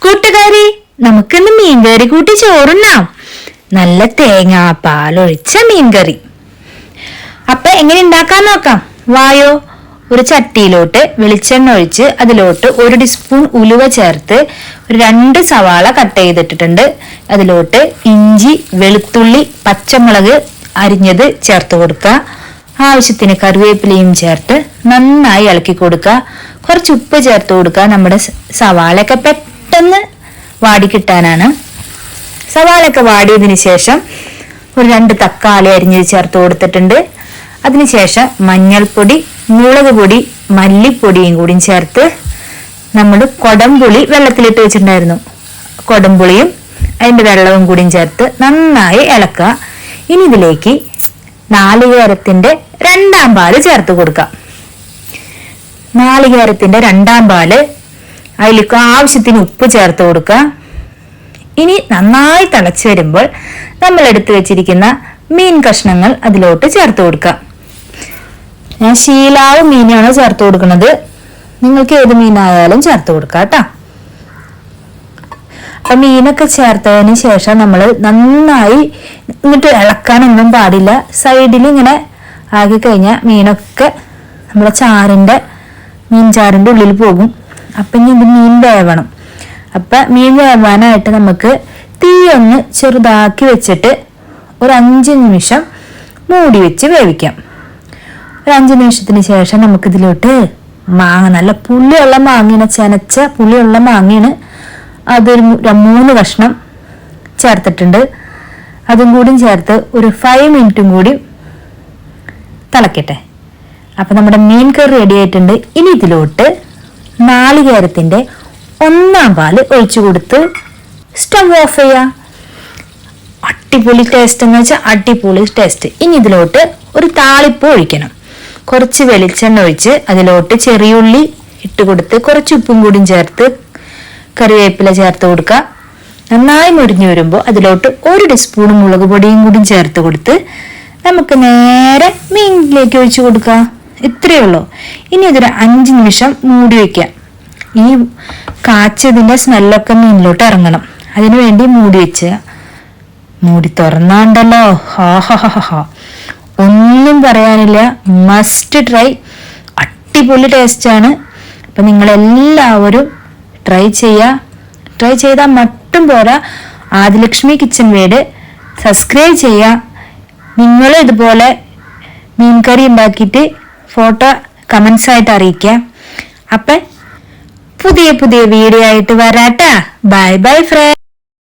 കൂട്ടുകാരി, നമുക്കിന്ന് മീൻകറി കൂട്ടി ചോറുണ്ണാം. നല്ല തേങ്ങാപ്പാലൊഴിച്ച മീൻകറി. അപ്പൊ എങ്ങനെ ഉണ്ടാക്കാൻ നോക്കാം. വായോ. ഒരു ചട്ടിയിലോട്ട് വെളിച്ചെണ്ണ ഒഴിച്ച് അതിലോട്ട് 1 ടീസ്പൂൺ ഉലുവ ചേർത്ത് 2 സവാള കട്ട് ചെയ്തിട്ടിട്ടുണ്ട്. അതിലോട്ട് ഇഞ്ചി, വെളുത്തുള്ളി, പച്ചമുളക് അരിഞ്ഞത് ചേർത്ത് കൊടുക്കുക. ആവശ്യത്തിന് കറിവേപ്പിലയും ചേർത്ത് നന്നായി ഇളക്കി കൊടുക്കുക. കുറച്ച് ഉപ്പ് ചേർത്ത് കൊടുക്കുക. നമ്മുടെ സവാളയൊക്കെ പെട്ടെന്ന് വാടിക്കിട്ടാനാണ്. സവാളയൊക്കെ വാടിയതിന് ശേഷം ഒരു 2 തക്കാളി അരിഞ്ഞത് ചേർത്ത് കൊടുത്തിട്ടുണ്ട്. അതിനുശേഷം മഞ്ഞൾപ്പൊടി, മുളക് പൊടി, മല്ലിപ്പൊടിയും കൂടി ചേർത്ത് നമ്മൾ കൊടംപുളി വെള്ളത്തിലിട്ട് വെച്ചിട്ടുണ്ടായിരുന്നു. കൊടംപുളിയും അതിന്റെ വെള്ളവും കൂടി ചേർത്ത് നന്നായി ഇളക്കുക. ഇനി ഇതിലേക്ക് നാളികേരത്തിന്റെ 2ാം പാല് ചേർത്ത് കൊടുക്കാം. നാളികേരത്തിന്റെ 2ാം പാല്, അതിലേക്ക് ആവശ്യത്തിന് ഉപ്പ് ചേർത്ത് കൊടുക്കുക. ഇനി നന്നായി തിളച്ചു വരുമ്പോൾ നമ്മൾ എടുത്തു വെച്ചിരിക്കുന്ന മീൻ കഷ്ണങ്ങൾ അതിലോട്ട് ചേർത്ത് കൊടുക്കുക. ഞാൻ ശീലാവ് മീനാണ് ചേർത്ത് കൊടുക്കുന്നത്. നിങ്ങൾക്ക് ഏത് മീനായാലും ചേർത്ത് കൊടുക്കാം കേട്ടോ. അപ്പൊ മീനൊക്കെ ചേർത്തതിന് ശേഷം നമ്മൾ നന്നായി എന്നിട്ട് ഇളക്കാനൊന്നും പാടില്ല. സൈഡിൽ ഇങ്ങനെ ആക്കി കഴിഞ്ഞാൽ മീനൊക്കെ നമ്മളെ മീൻ ചാറിന്റെ ഉള്ളിൽ പോകും. അപ്പൊ ഇനി ഇത് മീൻ വേവണം. അപ്പൊ മീൻ വേവാനായിട്ട് നമുക്ക് തീ ഒന്ന് ചെറുതാക്കി വെച്ചിട്ട് ഒരു 5 നിമിഷം മൂടി വെച്ച് വേവിക്കാം. ഒരു 5 നിമിഷത്തിന് ശേഷം നമുക്ക് ഇതിലോട്ട് മാങ്ങ, നല്ല പുളിയുള്ള മാങ്ങയാണ്, ചെനച്ച പുളിയുള്ള മാങ്ങയാണ്. അതൊരു 3 കഷ്ണം ചേർത്തിട്ടുണ്ട്. അതും കൂടി ചേർത്ത് ഒരു 5 മിനിറ്റും കൂടി തിളക്കട്ടെ. അപ്പൊ നമ്മുടെ മീൻ കറി റെഡി ആയിട്ടുണ്ട്. ഇനി ഇതിലോട്ട് നാളികേരത്തിന്റെ 1ാം പാല് ഒഴിച്ചു കൊടുത്ത് സ്റ്റവ് ഓഫ് ചെയ്യാം. അടിപൊളി ടേസ്റ്റ് എന്ന് വെച്ചാൽ അടിപൊളി ടേസ്റ്റ്. ഇനി ഇതിലോട്ട് ഒരു താളിപ്പ് ഒഴിക്കണം. കുറച്ച് വെളിച്ചെണ്ണ ഒഴിച്ച് അതിലോട്ട് ചെറിയുള്ളി ഇട്ട് കൊടുത്ത് കുറച്ച് ഉപ്പും കൂടി ചേർത്ത് കറിവേപ്പില ചേർത്ത് കൊടുക്കുക. നന്നായി മുരിഞ്ഞു വരുമ്പോൾ അതിലോട്ട് 1 ടീസ്പൂൺ മുളക് പൊടിയും കൂടി ചേർത്ത് കൊടുത്ത് നമുക്ക് നേരെ മീനിലേക്ക് ഒഴിച്ചു കൊടുക്കുക. ഇത്രയേ ഉള്ളൂ. ഇനി ഇതൊരു 5 നിമിഷം മൂടി വെക്കാം. ഈ കാച്ചതിന്റെ സ്മെല്ലൊക്കെ മീനിലോട്ട് ഇറങ്ങണം. അതിനുവേണ്ടി മൂടി വെച്ച് മൂടി തുറന്നാണ്ടല്ലോ, ഹാ ഒന്നും പറയാനില്ല. Must try. അടിപൊളി ടേസ്റ്റാണ്. അപ്പൊ നിങ്ങളെല്ലാവരും ട്രൈ ചെയ്താൽ മട്ടും പോരാ. ആദിലക്ഷ്മി കിച്ചൻ വീട് സബ്സ്ക്രൈബ് ചെയ്യുക. നിങ്ങൾ ഇതുപോലെ മീൻകറി ഉണ്ടാക്കിയിട്ട് ഫോട്ടോ കമന്റ്സ് ആയിട്ട് അറിയിക്കുക. അപ്പൊ പുതിയ വീഡിയോ ആയിട്ട് വരാട്ടാ. Bye bye friends.